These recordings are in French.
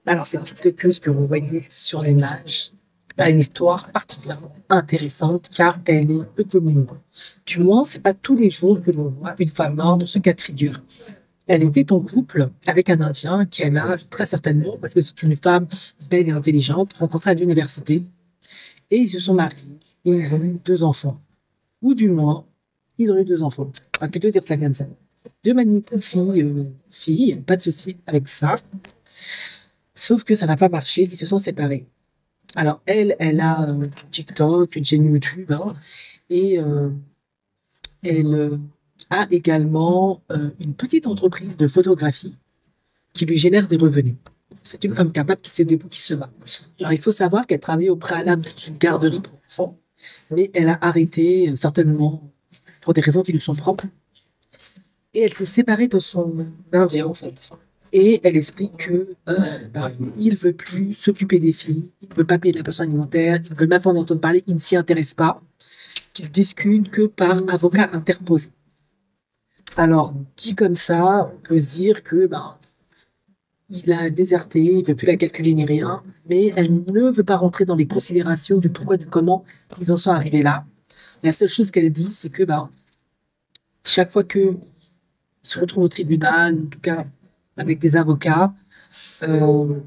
Alors, cette TikTokeuse que vous voyez sur l'image a une histoire particulièrement intéressante car elle est peu commune. Du moins, c'est pas tous les jours que l'on voit une femme noire dans ce cas de figure. Elle était en couple avec un Indien qu'elle a très certainement, parce que c'est une femme belle et intelligente, rencontrée à l'université, et ils se sont mariés et ils ont eu deux enfants. Ou du moins, ils ont eu deux enfants. On va plutôt dire ça comme ça. Deux magnifiques filles, pas de souci avec ça. Sauf que ça n'a pas marché, ils se sont séparés. Alors elle a TikTok, une chaîne YouTube, hein, et elle a également une petite entreprise de photographie qui lui génère des revenus. C'est une femme capable qui se débrouille, qui se bat. Alors il faut savoir qu'elle travaillait au préalable dans une garderie pour enfants, mais elle a arrêté certainement pour des raisons qui lui sont propres. Et elle s'est séparée de son Indien en fait. Et elle explique que il veut plus s'occuper des filles, il ne veut pas payer la pension alimentaire, il ne veut même pas en entendre parler, il ne s'y intéresse pas, qu'il discute que par avocat interposé. Alors, dit comme ça, on peut se dire que il a déserté, il veut plus la calculer ni rien, mais elle ne veut pas rentrer dans les considérations du pourquoi, du comment ils en sont arrivés là. La seule chose qu'elle dit, c'est que chaque fois que se retrouve au tribunal, en tout cas avec des avocats, euh,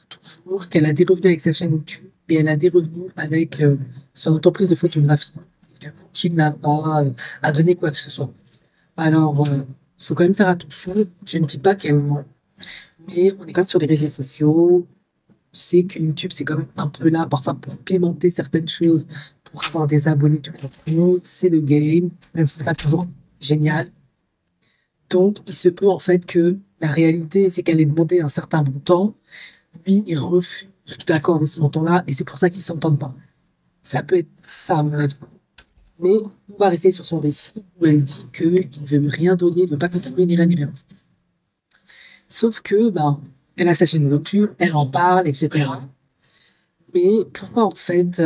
toujours qu'elle a des revenus avec sa chaîne YouTube et elle a des revenus avec son entreprise de photographie, du coup, qui n'a pas à donner quoi que ce soit. Alors, il faut quand même faire attention. Je ne dis pas qu'elle ment, mais on est quand même sur les réseaux sociaux. C'est que YouTube, c'est quand même un peu là, parfois, pour pimenter certaines choses, pour avoir des abonnés du contenu. C'est le game, même si c'est pas toujours génial. Donc, il se peut en fait que la réalité, c'est qu'elle est demandé un certain montant. Lui, il refuse d'accorder ce montant-là et c'est pour ça qu'ils s'entendent pas. Ça peut être ça, à mon avis. Mais on va rester sur son récit où elle dit qu'il ne veut rien donner, il ne veut pas contribuer ni rien ni rien. Sauf que, elle a sa chaîne YouTube, elle en parle, etc. Mais pourquoi en fait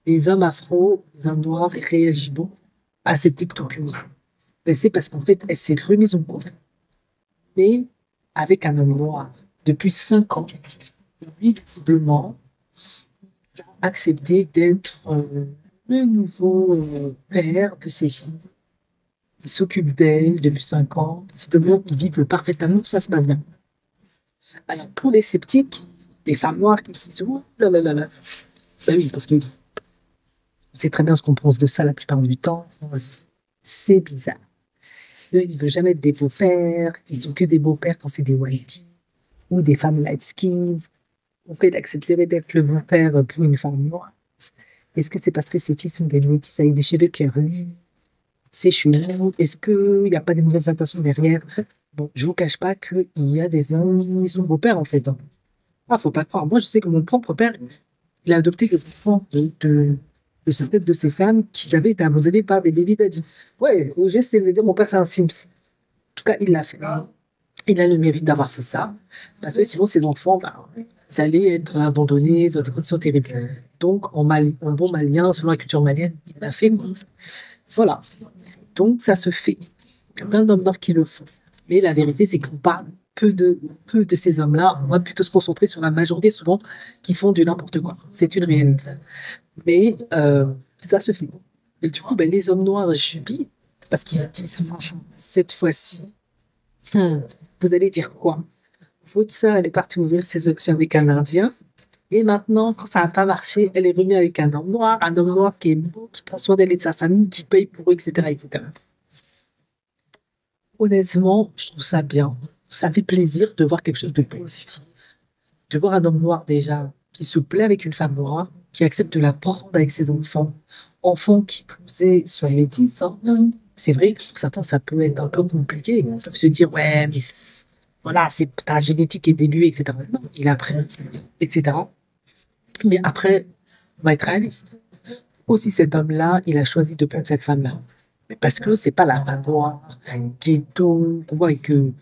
les hommes afro, les hommes noirs réagissent beaucoup à cette TikTokeuse? Ben, c'est parce qu'en fait, elle s'est remise en couple, mais avec un homme noir depuis 5 ans. Lui, visiblement, a accepté d'être le nouveau père de ses filles. Il s'occupe d'elle depuis 5 ans. Visiblement, ils vivent le parfait amour, ça se passe bien. Alors, pour les sceptiques, des femmes noires qui disent, oh là là là là. Ben oui, parce que on sait très bien ce qu'on pense de ça la plupart du temps. C'est bizarre. Eux, ils ne veulent jamais être des beaux-pères. Ils sont que des beaux-pères quand c'est des whiteys ou des femmes light skin. En fait, il accepterait d'être le beau-père pour une femme noire. Est-ce que c'est parce que ses filles sont des métis avec des cheveux curly? C'est chelou. Est-ce qu'il n'y a pas de nouvelles intentions derrière? Bon, je vous cache pas qu'il y a des hommes, ils sont beaux-pères en fait, hein. Ah, faut pas croire. Moi, je sais que mon propre père, il a adopté les enfants de certaines de ces femmes qui avaient été abandonnées par des baby daddies. Ouais, j'essaie de dire, mon père, c'est un Sims. En tout cas, il l'a fait. Il a le mérite d'avoir fait ça. Parce que sinon, ses enfants, ils allaient être abandonnés dans des conditions terribles. Donc, en bon malien, selon la culture malienne, il l'a fait. Voilà. Donc, ça se fait. Il y a plein d'hommes noirs qui le font. Mais la vérité, c'est qu'on parle peu de ces hommes-là. On va plutôt se concentrer sur la majorité, souvent, qui font du n'importe quoi. C'est une réalité. Mais ça se fait. Et du coup, les hommes noirs jubilent parce qu'ils se disent, cette fois-ci, hmm, vous allez dire quoi? Votre sœur, elle est partie ouvrir ses options avec un Indien. Et maintenant, quand ça n'a pas marché, elle est revenue avec un homme noir qui est beau, qui prend soin d'elle et de sa famille, qui paye pour eux, etc., etc. Honnêtement, je trouve ça bien. Ça fait plaisir de voir quelque chose de positif. De voir un homme noir déjà qui se plaît avec une femme noire, qui accepte de la prendre avec ses enfants. Enfants qui, plus est, sont métis, hein. C'est vrai que pour certains, ça peut être un peu compliqué. Ils peuvent se dire, ouais, mais voilà, c'est ta génétique est dénuée, etc. Non, il a appris, etc. Mais après, on va être réaliste. Aussi, cet homme-là, il a choisi de prendre cette femme-là. Mais parce que c'est pas la femme noire, ghetto, qu'on voit et que, vous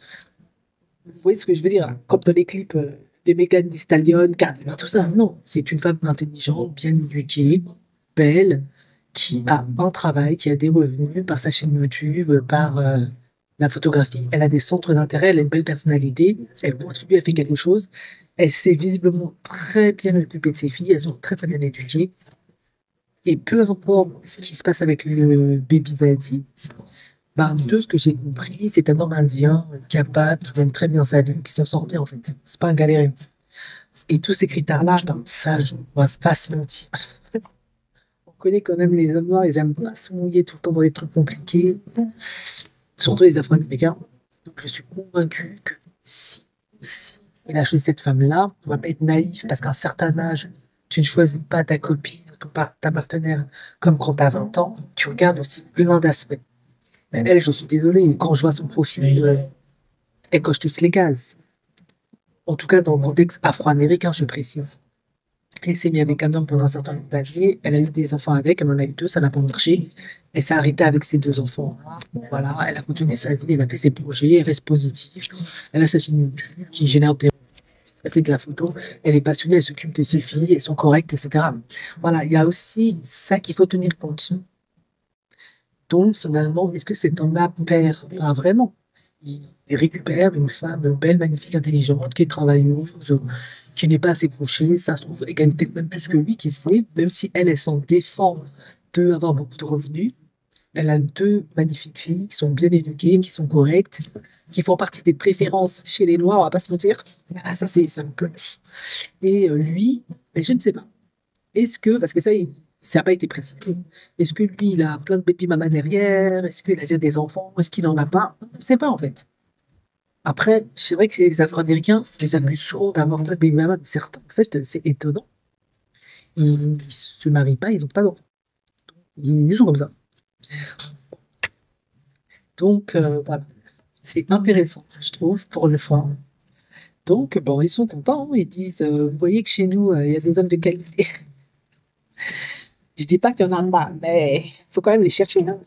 voyez ce que je veux dire? Comme dans les clips de Megan Thee Stallion, Cardi B, tout ça. Non, c'est une femme intelligente, bien éduquée, belle, qui a un travail, qui a des revenus par sa chaîne YouTube, par La photographie, elle a des centres d'intérêt, elle a une belle personnalité, elle contribue, elle fait quelque chose. Elle s'est visiblement très bien occupée de ses filles, elles sont très très bien éduquées. Et peu importe ce qui se passe avec le baby daddy, ben, de ce que j'ai compris, c'est un homme indien capable, qui gagne très bien sa vie, qui s'en sort bien en fait. C'est pas un galérien. Et tous ces critères-là, ben, ça joue, on va pas se mentir. On connaît quand même les hommes noirs, ils aiment pas se mouiller tout le temps dans des trucs compliqués, surtout les Afro-Américains. Donc je suis convaincu que si il a choisi cette femme-là, on va pas être naïf parce qu'à un certain âge, tu ne choisis pas ta copine, ta partenaire comme quand tu as 20 ans, tu regardes aussi plein d'aspects. Mais elle, je suis désolée, quand je vois son profil, elle coche toutes les cases. En tout cas, dans le contexte afro-américain, je précise. Elle s'est mise avec un homme pendant un certain nombre d'années. Elle a eu des enfants avec. Elle en a eu deux. Ça n'a pas marché. Elle s'est arrêtée avec ses deux enfants. Voilà. Elle a continué sa vie. Elle a fait ses projets. Elle reste positive. Elle a sa chaîne YouTube qui génère des... Elle fait de la photo. Elle est passionnée. Elle s'occupe de ses filles. Elles sont correctes, etc. Voilà. Il y a aussi ça qu'il faut tenir compte. Donc, finalement, est-ce que cet homme-là perd? Pas vraiment. Il récupère une femme belle, magnifique, intelligente, qui est travailleuse, qui n'est pas assez couchée, ça se trouve, elle gagne peut-être même plus que lui, qui sait, même si elle, elle s'en défend d'avoir beaucoup de revenus. Elle a deux magnifiques filles qui sont bien éduquées, qui sont correctes, qui font partie des préférences chez les Noirs, on va pas se mentir. Ah, ça me plus. Et lui, ben, je ne sais pas. Est-ce que, parce que ça n'a pas été précisé, est-ce que lui, il a plein de baby mamas derrière? Est-ce qu'il a déjà des enfants? Est-ce qu'il n'en a pas? On ne sait pas, en fait. Après, c'est vrai que les Afro-Américains, je les accuse souvent d'avoir plein de baby mamas. Certains, en fait, c'est étonnant. Ils se marient pas, ils n'ont pas d'enfants. Ils sont comme ça. Donc, voilà. C'est intéressant, je trouve, pour le fois. Donc, bon, ils sont contents. Ils disent, vous voyez que chez nous, il y a des hommes de qualité. Je dis pas qu'il y en a pas, mais il faut quand même les chercher, hein.